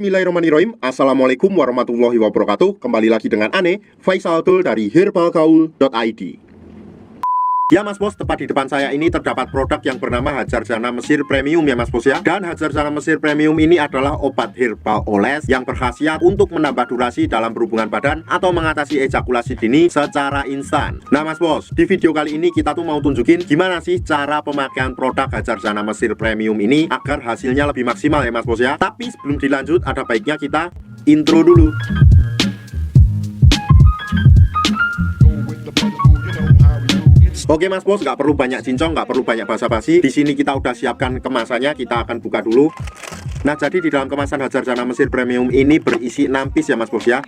Bismillahirrahmanirrahim. Assalamualaikum warahmatullahi wabarakatuh. Kembali lagi dengan Ane, Faisal Abdul dari herbalgaul.id. Ya Mas Bos, tepat di depan saya ini terdapat produk yang bernama Hajar Jana Mesir Premium ya Mas Bos ya. Dan Hajar Jana Mesir Premium ini adalah obat herbal oles yang berkhasiat untuk menambah durasi dalam berhubungan badan atau mengatasi ejakulasi dini secara instan. Nah Mas Bos, di video kali ini kita tuh mau tunjukin gimana sih cara pemakaian produk Hajar Jana Mesir Premium ini agar hasilnya lebih maksimal ya Mas Bos ya. Tapi sebelum dilanjut, ada baiknya kita intro dulu. Oke Mas Bos, nggak perlu banyak cincong, nggak perlu banyak basa-basi. Di sini kita udah siapkan kemasannya, kita akan buka dulu. Nah, jadi di dalam kemasan Hajar Jana Mesir Premium ini berisi 6 piece ya Mas Bos ya.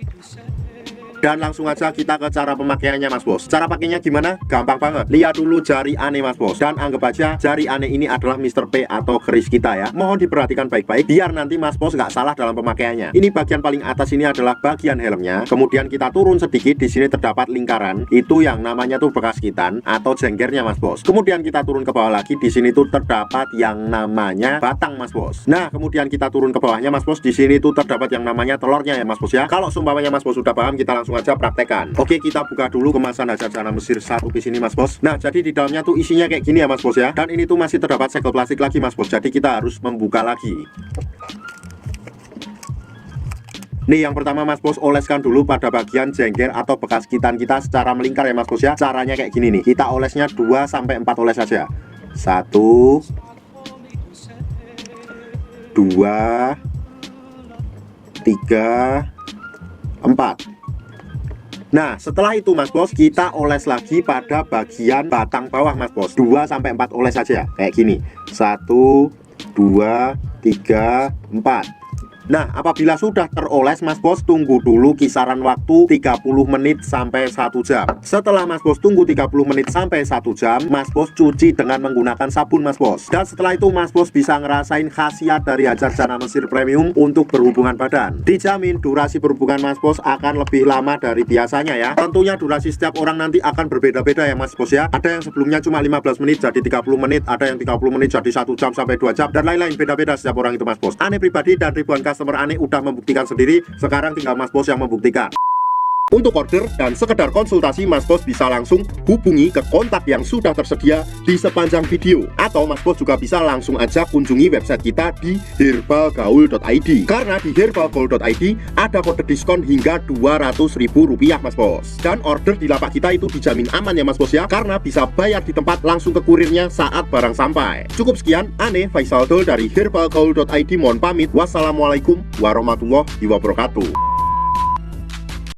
Dan langsung aja kita ke cara pemakaiannya Mas Bos. Cara pakainya gimana? Gampang banget. Lihat dulu jari Ane Mas Bos. Dan anggap aja jari Ane ini adalah Mr. P atau keris kita ya. Mohon diperhatikan baik-baik biar nanti Mas Bos nggak salah dalam pemakaiannya. Ini bagian paling atas ini adalah bagian helmnya. Kemudian kita turun sedikit, di sini terdapat lingkaran. Itu yang namanya tuh bekas gitan atau jenggernya Mas Bos. Kemudian kita turun ke bawah lagi, di sini tuh terdapat yang namanya batang Mas Bos. Nah, kemudian kita turun ke bawahnya Mas Bos. Di sini tuh terdapat yang namanya telurnya ya Mas Bos ya. Kalau seumpamanya Mas Bos sudah paham, kita langsung aja praktekan. Oke, kita buka dulu kemasan Hajar Jana Mesir 1 piece ini Mas Bos. Nah, jadi di dalamnya tuh isinya kayak gini ya Mas Bos ya. Dan ini tuh masih terdapat segel plastik lagi Mas Bos. Jadi kita harus membuka lagi. Nih yang pertama Mas Bos, oleskan dulu pada bagian jengger atau bekas gitan kita secara melingkar ya Mas Bos ya. Caranya kayak gini nih. Kita olesnya 2-4 oles saja. 1 2 3 4. Nah, setelah itu Mas Bos, kita oles lagi pada bagian batang bawah Mas Bos. 2-4 oles saja, kayak gini. 1 2 3 4. Nah, apabila sudah teroles Mas Bos, tunggu dulu kisaran waktu 30 menit sampai 1 jam. Setelah Mas Bos tunggu 30 menit sampai 1 jam, Mas Bos cuci dengan menggunakan sabun Mas Bos. Dan setelah itu Mas Bos bisa ngerasain khasiat dari Hajar Jana Mesir Premium untuk berhubungan badan. Dijamin durasi berhubungan Mas Bos akan lebih lama dari biasanya ya. Tentunya durasi setiap orang nanti akan berbeda-beda ya Mas Bos ya. Ada yang sebelumnya cuma 15 menit jadi 30 menit, ada yang 30 menit jadi 1 jam sampai 2 jam, dan lain-lain, beda-beda setiap orang itu Mas Bos. Ane pribadi dan ribuan customer Ane udah membuktikan sendiri, sekarang tinggal Mas Bos yang membuktikan. Untuk order dan sekedar konsultasi, Mas Bos bisa langsung hubungi ke kontak yang sudah tersedia di sepanjang video. Atau Mas Bos juga bisa langsung aja kunjungi website kita di herbalgaul.id. Karena di herbalgaul.id ada kode diskon hingga Rp200.000 Mas Bos. Dan order di lapak kita itu dijamin aman ya Mas Bos ya, karena bisa bayar di tempat langsung ke kurirnya saat barang sampai. Cukup sekian, Ane Faisal Abdul dari herbalgaul.id mohon pamit. Wassalamualaikum warahmatullahi wabarakatuh.